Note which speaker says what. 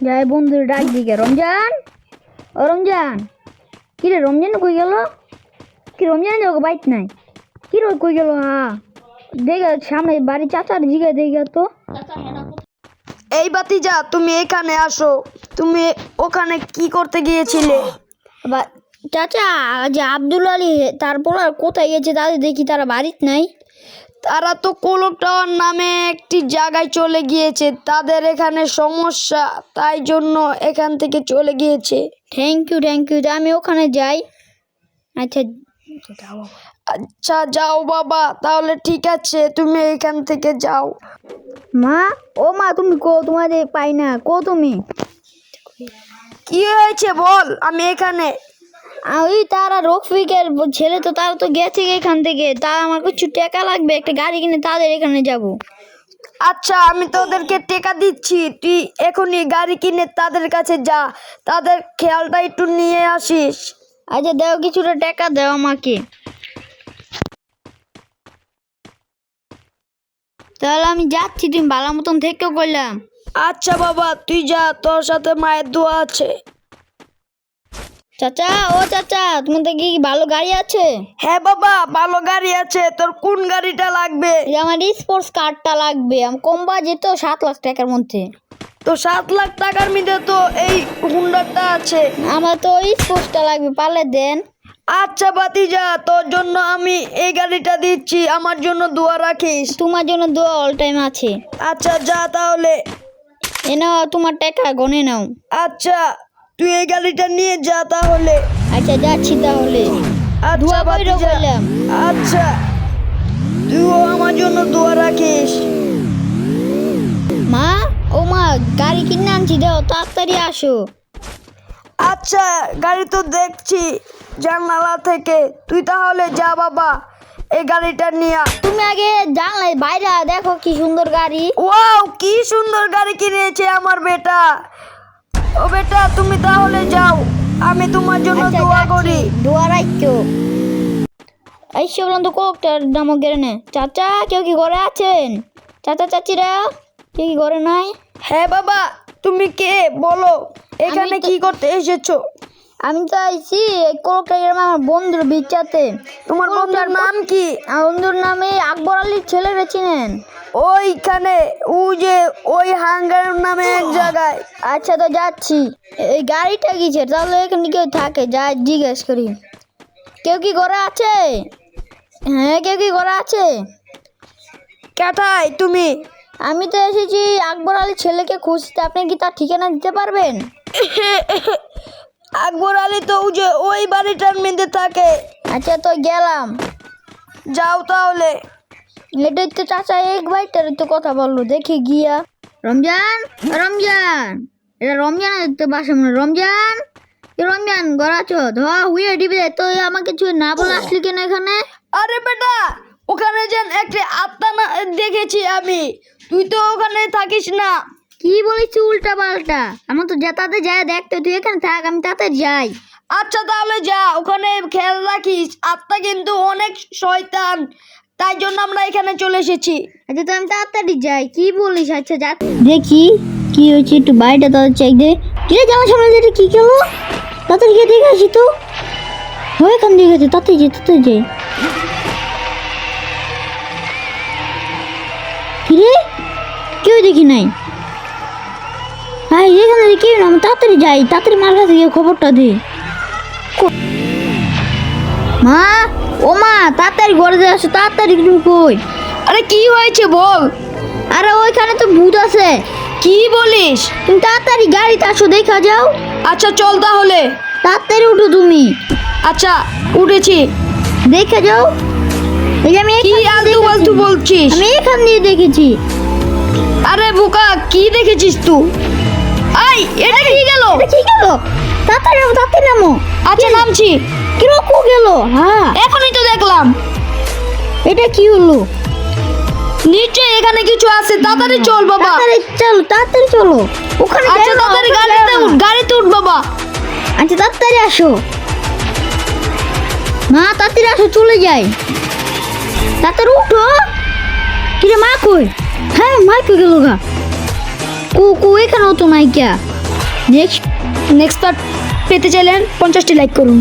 Speaker 1: যাই বন্ধুর ডাক দিকে রমজান ও রমজান কি রে রমজান কই গেল কি রমজান যাও বাইক নাই কি রে কই গেল দেখে সামনে বাড়ি চাচার জিগে দেখে তো
Speaker 2: এই বাতিজা তুমি এখানে আসো। তুমি ওখানে কি করতে গিয়েছিলে?
Speaker 1: চাচা যে আব্দুল আলী তারপর আর কোথায় গেছে তাদের দেখি তারা বাড়িতে নাই।
Speaker 2: তারা তো কোলক টাওয়ার নামে একটি জায়গায় চলে গিয়েছে, তাদের এখানে সমস্যা, তাই জন্য এখান থেকে চলে গিয়েছে।
Speaker 1: থ্যাংক ইউ আমি ওখানে যাই।
Speaker 2: আচ্ছা যাও বাবা, তাহলে ঠিক আছে, তুমি এখান থেকে যাও।
Speaker 1: মা ও মা তুমি কো, তোমাদের পাই না কো তুমি?
Speaker 2: কি হয়েছে বল, আমি এখানে।
Speaker 1: ওই তারা রফিকের ছেলে তো, তারা তো গেছে এখান থেকে, তা আমার কিছু টাকা লাগবে, একটা গাড়ি কিনে তাদের এখানে যাব।
Speaker 2: আচ্ছা আমি তোদেরকে টাকা দিচ্ছি, তুই এখনই গাড়ি কিনে তাদের কাছে যা, তাদের খেয়ালটা একটু নিয়ে আসিস।
Speaker 1: আচ্ছা দাও, কিছুটা টাকা দাও আমাকে। তাহলে আমি যাচ্ছি, তুমি ভালো মতন থেকেও করলাম।
Speaker 2: আচ্ছা বাবা তুই যা, তোর সাথে মায়ের দোয়া আছে।
Speaker 1: চাচা ও চাচা, তোমাদের কি ভালো গাড়ি আছে?
Speaker 2: হ্যাঁ বাবা ভালো গাড়ি আছে, তোর কোন গাড়িটা লাগবে?
Speaker 1: আমার স্পোর্টস কারটা লাগবে, আমি কম বাজে তো 7 লাখ টাকার মধ্যে।
Speaker 2: তো 7 লাখ টাকার মধ্যে তো এই হুন্ডাটা আছে।
Speaker 1: আমার তো স্পোর্টসটা লাগবে, পারলে দেন।
Speaker 2: আচ্ছা বাতিজা, তোর জন্য আমি এই গাড়িটা দিচ্ছি, আমার জন্য দোয়া রাখিস।
Speaker 1: তোমার জন্য দোয়া অল টাইম আছে।
Speaker 2: আচ্ছা যা তাহলে।
Speaker 1: এ নাও তোমার টাকা, গনে নাও।
Speaker 2: আচ্ছা তুই এই গাড়িটা নিয়ে যা তাহলে।
Speaker 1: আচ্ছা যাচ্ছি তাহলে।
Speaker 2: আচ্ছা
Speaker 1: দোয়া কইরো
Speaker 2: বাতিজা।
Speaker 1: কইলাম।
Speaker 2: আচ্ছা তুইও আমার জন্য দোয়া রাখিস।
Speaker 1: মা ও মা, গাড়ি কিনে আনছি, দাও তাড়াতাড়ি আসো।
Speaker 2: আচ্ছা গাড়ি তো দেখছি জানালা থেকে, তুই তাহলে যা বাবা এই গাড়িটা নিয়ে।
Speaker 1: তুমি আগে জানলাই বাইরে দেখো কি সুন্দর গাড়ি।
Speaker 2: ওয়াও কি সুন্দর গাড়ি কিনেছে আমার বেটা। ও বেটা তুমি তাহলে যাও, আমি তোমার জন্য
Speaker 1: আচ্ছা,
Speaker 2: দোয়া
Speaker 1: যাচ্ছি।
Speaker 2: করি।
Speaker 1: দোয়া রাখো। এই সে বললাম তো কোকটার দাম গেলে নে। চাচা কেউ কি ঘরে আছেন? চাচা চাচিরা কেউ কি ঘরে নাই?
Speaker 2: হ্যাঁ বাবা তুমি কে বলো, এখানে
Speaker 1: তো-
Speaker 2: কি করতে এসেছো?
Speaker 1: আমি তো আইছি কোকটা আমার বন্ধুর বিচ্চাতে।
Speaker 2: তোমার বন্ধুর নাম কি?
Speaker 1: আমার বন্ধুর নামে আকবর আলীর ছেলেরা চিনেন?
Speaker 2: ওইখানে ওই হাঙ্গার নামে এক জায়গায়।
Speaker 1: আচ্ছা তো যাচ্ছি। এই গাড়িটা কিসের? তাহলে এখানে কেউ থাকে, যা জিজ্ঞেস করি। কেউ কি ঘরে আছে? হ্যাঁ কেউ কি ঘরে আছে?
Speaker 2: কোথায় তুমি?
Speaker 1: আমি তো এসেছি আকবর আলীর ছেলেকে খুঁজতে, আপনি কি তার ঠিকানা দিতে পারবেন?
Speaker 2: আকবর আলী তো ওই বাড়িটার মধ্যে থাকে।
Speaker 1: আচ্ছা তো গেলাম।
Speaker 2: যাও তাহলে।
Speaker 1: এটাই তো চাচা এক ভাইটার তো কথা বললো, দেখি গিয়া। রমজান এটা রমজান তো বাসা মনে। রমজান ঘর আছো? ধোয়া হুইয়ে ডিবে তো আমাকে কিছু না বলে আসলি কেন এখানে?
Speaker 2: আরে বেটা ওখানে যেন একটা আত্মা দেখেছি আমি, তুই তো ওখানে থাকিস না।
Speaker 1: কি বলিস উল্টা পাল্টা? আমার তো তাতে যায় দেখতে, তুই এখানে থাক, আমি তাতে যাই।
Speaker 2: আচ্ছা তাহলে যা, ওখানে খেয়াল রাখিস, আত্মা কিন্তু অনেক শয়তান, তাই জন্য আমরা এখানে চলে এসেছি।
Speaker 1: আচ্ছা তো আমি তাড়াতাড়ি যাই, কি বলিস? আচ্ছা যা দেখি কি হয়েছে, একটু বাড়িটা তাদের চেক দে। কিরে জামার সামনে যেটা কি গেলো? তাড়াতাড়ি গিয়ে দেখে আসি তো। হয়ে এখান দিয়ে গেছে, তাড়াতাড়ি যাই। কিরে কেউ দেখি নাই। হ্যাঁ এখানে কেউ না, আমি তাড়াতাড়ি যাই, তাড়াতাড়ি মার কাছে গিয়ে খবরটা দে। মা ও মা, তাড়াতাড়ি ঘরে দিয়ে আসো, তাড়াতাড়ি। তুমি কই?
Speaker 2: আরে কি হয়েছে বল।
Speaker 1: আরে ওইখানে তো ভূত আছে।
Speaker 2: কি বলিস?
Speaker 1: তুমি তাড়াতাড়ি গাড়িতে আসো, দেখা যাও।
Speaker 2: আচ্ছা চল তাহলে।
Speaker 1: তাড়াতাড়ি উঠো তুমি।
Speaker 2: আচ্ছা উঠেছি।
Speaker 1: দেখে যাও। এই যে আমি
Speaker 2: কি আলতু ফালতু বলছিস?
Speaker 1: আমি এখান দিয়ে দেখেছি।
Speaker 2: আরে বোকা কি দেখেছিস তুই? আই এটা কি গেল?
Speaker 1: এটা কি গেল? তাড়াতাড়ি নামো।
Speaker 2: আচ্ছা নামছি।
Speaker 1: কিরকম গেল? হ্যাঁ
Speaker 2: এখনই তো দেখলাম।
Speaker 1: এটা কি হলো?
Speaker 2: নিচে এখানে কিছু আছে, তাড়াতাড়ি চল বাবা।
Speaker 1: তাড়াতাড়ি চলো ওখানে।
Speaker 2: আচ্ছা তাড়াতাড়ি গাড়িতে উঠ বাবা।
Speaker 1: আচ্ছা তাড়াতাড়ি আসো মা, তাড়াতাড়ি আসো, চলে যাই। তাড়াতাড়ি উঠো। কিরে মা কই? হ্যাঁ মা কই গেল গা? কো এখানেও তো নাই কে? নেক্সট
Speaker 2: নেক্সট পার্ট পেতে চাইলেন 50টি লাইক করুন।